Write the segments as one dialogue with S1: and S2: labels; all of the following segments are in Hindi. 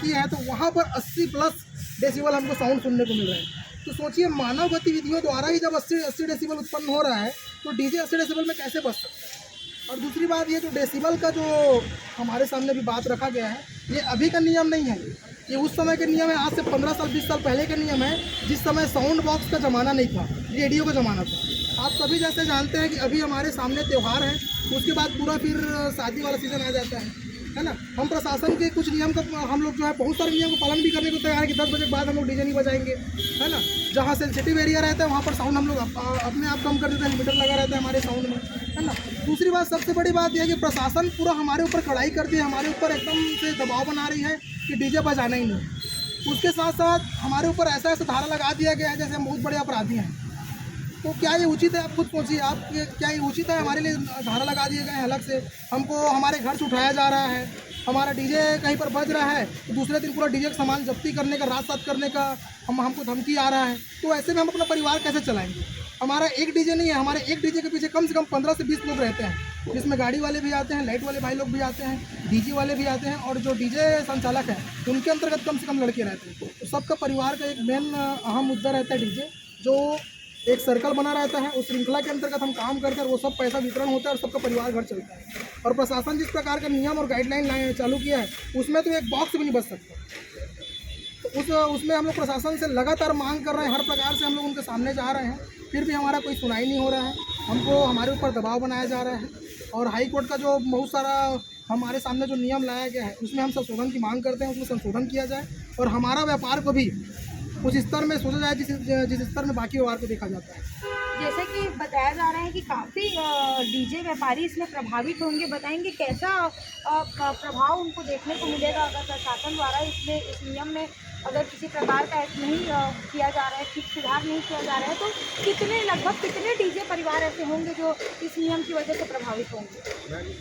S1: की है तो वहाँ पर 80 प्लस डेसिबल हमको साउंड सुनने को मिल रहे हैं। तो सोचिए मानव गतिविधियों द्वारा ही जब 80 डेसिबल उत्पन्न हो रहा है तो डीजे 80 डेसिबल में कैसे बच सकता है। और दूसरी बात ये जो डेसिबल का जो हमारे सामने भी बात रखा गया है, ये अभी का नियम नहीं है, ये उस समय के नियम है, आज से 15 साल 20 साल पहले के नियम है, जिस समय साउंड बॉक्स का ज़माना नहीं था, रेडियो का ज़माना था। आप सभी जैसे जानते हैं कि अभी हमारे सामने त्यौहार है, उसके बाद पूरा फिर शादी वाला सीज़न आ जाता है ना। हम प्रशासन के कुछ नियम का हम लोग जो है बहुत सारे नियम का पालन भी करने को तैयार है कि 10 बजे के बाद हम लोग डीजे नहीं बजाएंगे, है ना। जहाँ सेंसिटिव एरिया रहता है वहाँ पर साउंड हम लोग अपने आप कम कर देते हैं, लिमिटर लगा रहता है हमारे साउंड में, है ना। दूसरी बात सबसे बड़ी बात यह है कि प्रशासन पूरा हमारे ऊपर कड़ाई करती है, हमारे ऊपर एकदम से दबाव बना रही है कि डीजे बजाना ही नहीं। उसके साथ साथ हमारे ऊपर ऐसा धारा लगा दिया गया है जैसे हम बहुत बड़े अपराधी हैं। तो क्या ये उचित है? आप खुद सोचिए, आप क्या ये उचित है? हमारे लिए धारा लगा दिए गए हैं अलग से, हमको हमारे घर से उठाया जा रहा है, हमारा डीजे कहीं पर बज रहा है तो दूसरे दिन पूरा डीजे का सामान जब्ती करने का, रात सात करने का हमको धमकी आ रहा है। तो ऐसे में हम अपना परिवार कैसे चलाएंगे? हमारा एक डीजे नहीं है, हमारे एक डीजे के पीछे कम से कम 15 से 20 लोग रहते हैं, जिसमें गाड़ी वाले भी आते हैं, लाइट वाले भाई लोग भी आते हैं, डीजे वाले भी आते हैं, और जो डीजे संचालक हैं उनके अंतर्गत कम से कम लड़के रहते हैं। तो सबका परिवार का एक मेन अहम मुद्दा रहता है डीजे, जो एक सर्कल बना रहता है, उस श्रृंखला के अंतर्गत हम काम करते हैं, वो सब पैसा वितरण होता है और सबका परिवार घर चलता है। और प्रशासन जिस प्रकार का नियम और गाइडलाइन चालू किया है उसमें तो एक बॉक्स भी नहीं बच सकता। तो उसमें हम लोग प्रशासन से लगातार मांग कर रहे हैं, हर प्रकार से हम लोग उनके सामने जा रहे हैं, फिर भी हमारा कोई सुनाई नहीं हो रहा है। हमको हमारे ऊपर दबाव बनाया जा रहा है और हाई कोर्ट का जो बहुत सारा हमारे सामने जो नियम लाया गया है उसमें हम संशोधन की मांग करते हैं, उसमें संशोधन किया जाए और हमारा व्यापार को भी उस स्तर में सोचा जाए जिस स्तर में बाकी व्यवहार को देखा जाता है।
S2: जैसे कि बताया जा रहा है कि काफ़ी डीजे व्यापारी इसमें प्रभावित होंगे, बताएंगे कैसा प्रभाव उनको देखने को मिलेगा अगर प्रशासन द्वारा इसमें इस नियम में अगर किसी प्रकार का नहीं किया जा रहा है, ठीक सुधार नहीं किया जा रहा है, तो लगभग कितने डीजे परिवार ऐसे होंगे जो इस नियम की वजह से प्रभावित होंगे?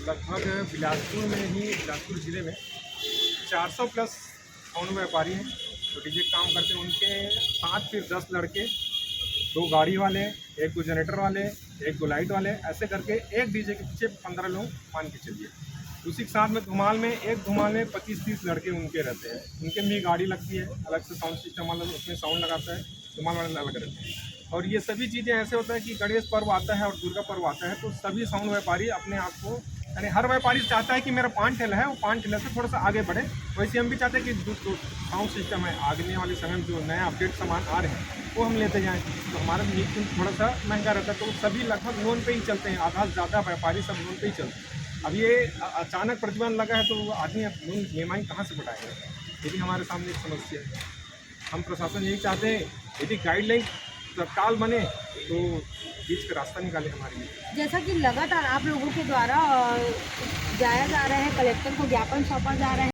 S3: लगभग बिलासपुर में ही, बिलासपुर ज़िले में 400 प्लस साउंड व्यापारी हैं तो डीजे काम करते हैं। उनके 5 फिर 10 लड़के, 2 गाड़ी वाले, 1 2 जनरेटर वाले, 1 2 लाइट वाले, ऐसे करके एक डीजे के पीछे 15 लोग मान के चलिए। उसी के साथ में धुमाल में 25-30 लड़के उनके रहते हैं, उनके में गाड़ी लगती है, अलग से साउंड सिस्टम वाला उसमें साउंड लगाता है, धुमाल वाले अलग रहते हैं। और ये सभी चीज़ें ऐसे होता है कि गणेश पर्व आता है और दुर्गा पर्व आता है तो सभी साउंड व्यापारी अपने आप को, यानी हर व्यापारी चाहता है कि मेरा 5 ठेला है वो 5 ठेला से थोड़ा सा आगे बढ़े। वैसे हम भी चाहते हैं कि जो साउंड सिस्टम है आगने वाले समय में जो नया अपडेट सामान आ रहे हैं वो हम लेते जाएं, तो हमारा मीट थोड़ा सा महंगा रहता है। तो सभी लगभग लोन पे ही चलते हैं, आधा से ज़्यादा व्यापारी सब लोन पे ही चलते हैं। अब ये अचानक प्रतिबंध लगा है तो आदमी लोन EMI कहाँ से बढ़ाएगा, ये भी हमारे सामने एक समस्या है। हम प्रशासन यही चाहते हैं यदि गाइडलाइन तत्काल बने तो बीच का रास्ता निकाले हमारे लिए।
S2: जैसा कि लगातार आप लोगों के द्वारा जाया जा रहा है, कलेक्टर को ज्ञापन सौंपा जा रहा है।